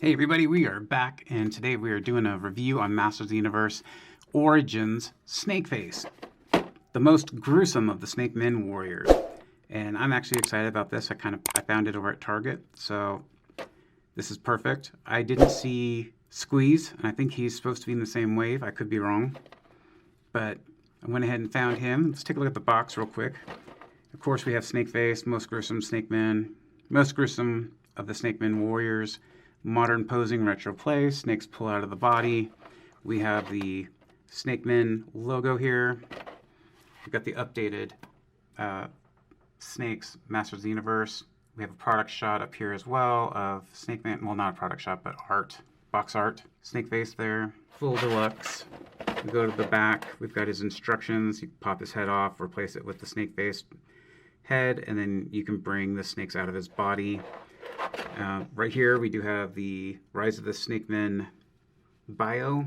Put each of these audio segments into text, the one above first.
Hey everybody, we are back, and today we are doing a review on Masters of the Universe Origins Snakeface, the most gruesome of the Snake Men warriors. And I'm actually excited about this. I found it over at Target, so this is perfect. I didn't see Squeeze, and I think he's supposed to be in the same wave. I could be wrong, but I went ahead and found him. Let's take a look at the box real quick. Of course, we have Snakeface, most gruesome Snake Men, most gruesome of the Snake Men warriors. Modern posing retro play, snakes pull out of the body. We have the Snake Men logo here. We've got the updated snakes, Masters of the Universe. We have a product shot up here as well of Snake Man, well, not a product shot, but art, box art. Snakeface there, full deluxe. We go to the back, we've got his instructions. You pop his head off, replace it with the Snakeface head, and then you can bring the snakes out of his body. Right here we do have the Rise of the Snake Men bio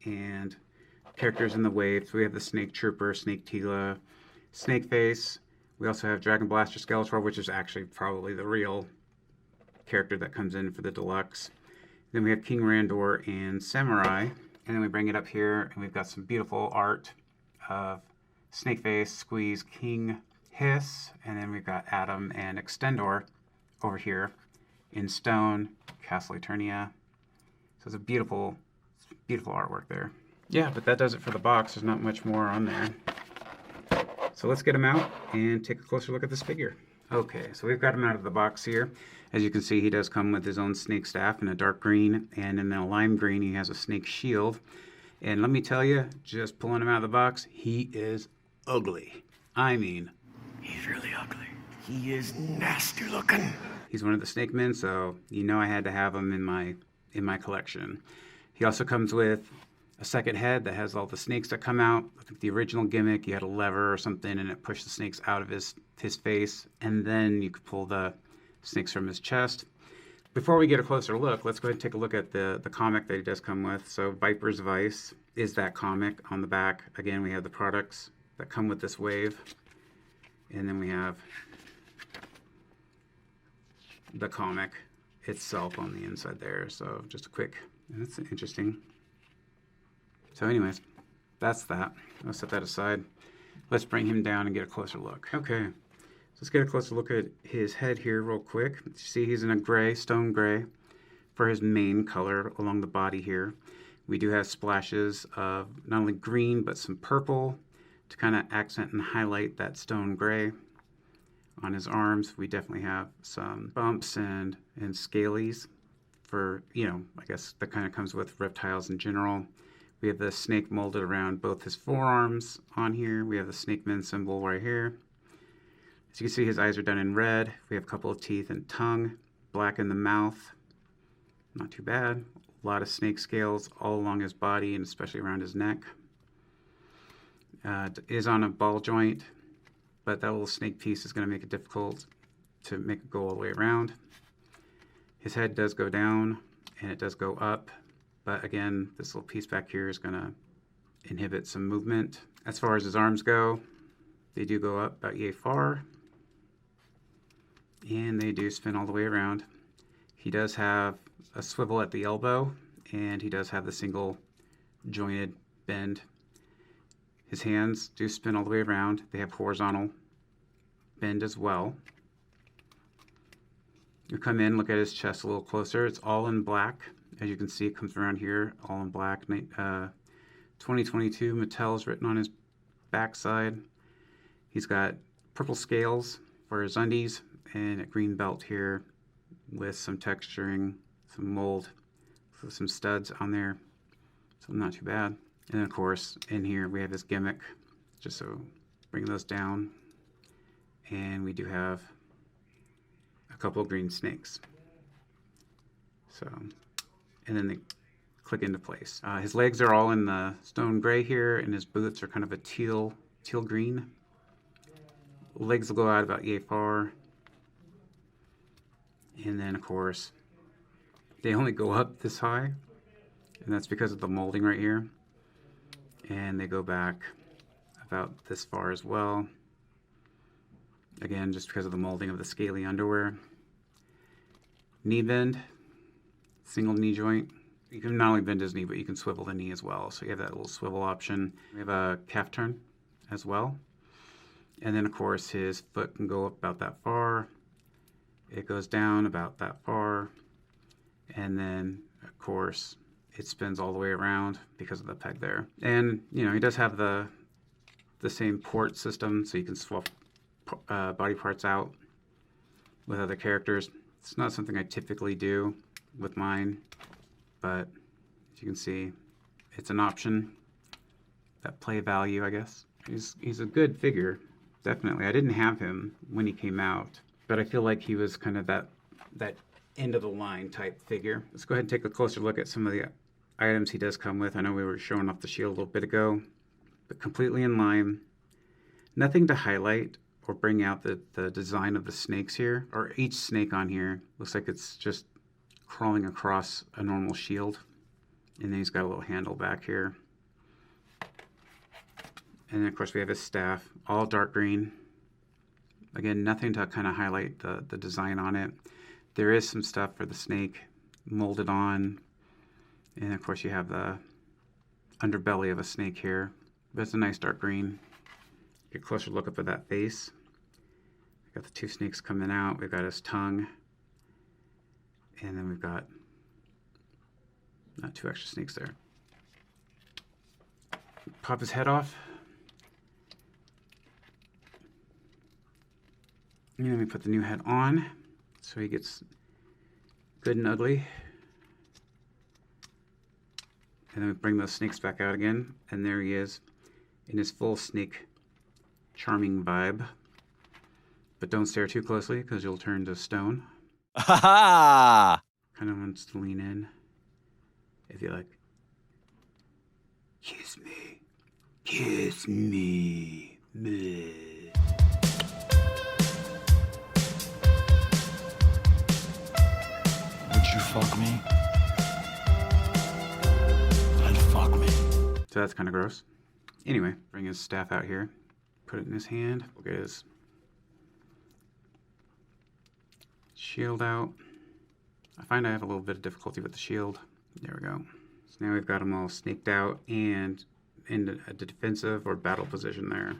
and characters in the wave. So we have the Snake Trooper, Snake Tila, Snakeface. We also have Dragon Blaster Skeletor, which is actually probably the real character that comes in for the deluxe. Then we have King Randor and Samurai. And then we bring it up here and we've got some beautiful art of Snakeface, Squeeze, King Hiss, and then we've got Adam and Extendor over here in stone, Castle Eternia. So it's a beautiful, beautiful artwork there. Yeah, but that does it for the box. There's not much more on there. So let's get him out and take a closer look at this figure. Okay, so we've got him out of the box here. As you can see, he does come with his own snake staff in a dark green, and in a lime green he has a snake shield. And let me tell you, just pulling him out of the box, he is ugly. I mean, he's really ugly. He is nasty looking. He's one of the Snake Men, so you know I had to have him in my collection. He also comes with a second head that has all the snakes that come out. I think the original gimmick, you had a lever or something, and it pushed the snakes out of his face, and then you could pull the snakes from his chest. Before we get a closer look, let's go ahead and take a look at the comic that he does come with. So Viper's Vice is that comic on the back. Again, we have the products that come with this wave, and then we have the comic itself on the inside there. So just a quick, that's interesting. So anyways, that's that. I'll set that aside. Let's bring him down and get a closer look. Okay, so let's get a closer look at his head here real quick. You see he's in a gray, stone gray for his main color along the body here. We do have splashes of not only green, but some purple to kind of accent and highlight that stone gray. On his arms, we definitely have some bumps and scalies for, I guess that kind of comes with reptiles in general. We have the snake molded around both his forearms on here. We have the Snake Men symbol right here. As you can see, his eyes are done in red. We have a couple of teeth and tongue, black in the mouth. Not too bad. A lot of snake scales all along his body and especially around his neck. Is on a ball joint, but that little snake piece is going to make it difficult to make it go all the way around. His head does go down and it does go up, but again, this little piece back here is going to inhibit some movement. As far as his arms go, they do go up about yay far, and they do spin all the way around. He does have a swivel at the elbow, and he does have the single jointed bend. His hands do spin all the way around. They have horizontal bend as well. You come in, look at his chest a little closer. It's all in black. As you can see, it comes around here, all in black. 2022, Mattel is written on his backside. He's got purple scales for his undies and a green belt here with some texturing, some mold, so some studs on there. So not too bad. And then, of course, in here we have this gimmick, just so bring those down. And we do have a couple of green snakes. So, and then they click into place. His legs are all in the stone gray here, and his boots are kind of a teal green. Legs will go out about yay far. And then, of course, they only go up this high, and that's because of the molding right here. And they go back about this far as well. Again, just because of the molding of the scaly underwear. Knee bend, single knee joint. You can not only bend his knee, but you can swivel the knee as well. So you have that little swivel option. We have a calf turn as well. And then of course his foot can go up about that far. It goes down about that far. And then of course it spins all the way around because of the peg there. And you know, he does have the same port system, so you can swap body parts out with other characters. It's not something I typically do with mine, but as you can see, it's an option. That play value, I guess. He's a good figure, definitely. I didn't have him when he came out, but I feel like he was kind of that end of the line type figure. Let's go ahead and take a closer look at some of the items he does come with. I know we were showing off the shield a little bit ago, but completely in line. Nothing to highlight or bring out the design of the snakes here, or each snake on here looks like it's just crawling across a normal shield. And then he's got a little handle back here. And then of course we have his staff, all dark green. Again, nothing to kind of highlight the design on it. There is some stuff for the snake molded on. And of course you have the underbelly of a snake here. But it's a nice dark green. Get a closer look up at that face. We've got the two snakes coming out. We've got his tongue. And then we've got two extra snakes there. Pop his head off. And then we put the new head on. So he gets good and ugly. And then we bring those snakes back out again. And there he is in his full snake charming vibe. But don't stare too closely because you'll turn to stone. Ha ha! Kind of wants to lean in. If you like. Kiss me. Kiss me. Bleh. Would you fuck me? I'd fuck me. So that's kind of gross. Anyway, bring his staff out here. Put it in his hand. We'll get his shield out. I find I have a little bit of difficulty with the shield. There we go. So now we've got him all snaked out and in a defensive or battle position there.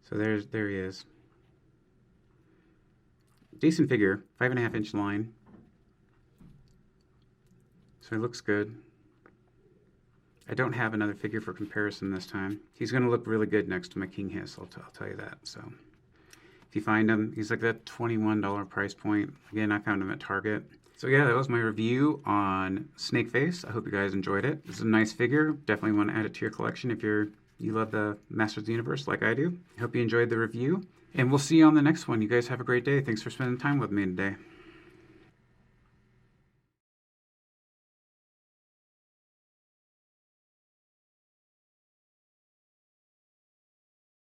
So there he is. Decent figure, 5.5-inch line. So he looks good. I don't have another figure for comparison this time. He's going to look really good next to my King Hiss, I'll tell you that. So if you find him, he's like that $21 price point. Again, I found him at Target. So yeah, that was my review on Snakeface. I hope you guys enjoyed it. This is a nice figure. Definitely want to add it to your collection if you love the Masters of the Universe like I do. I hope you enjoyed the review. And we'll see you on the next one. You guys have a great day. Thanks for spending time with me today.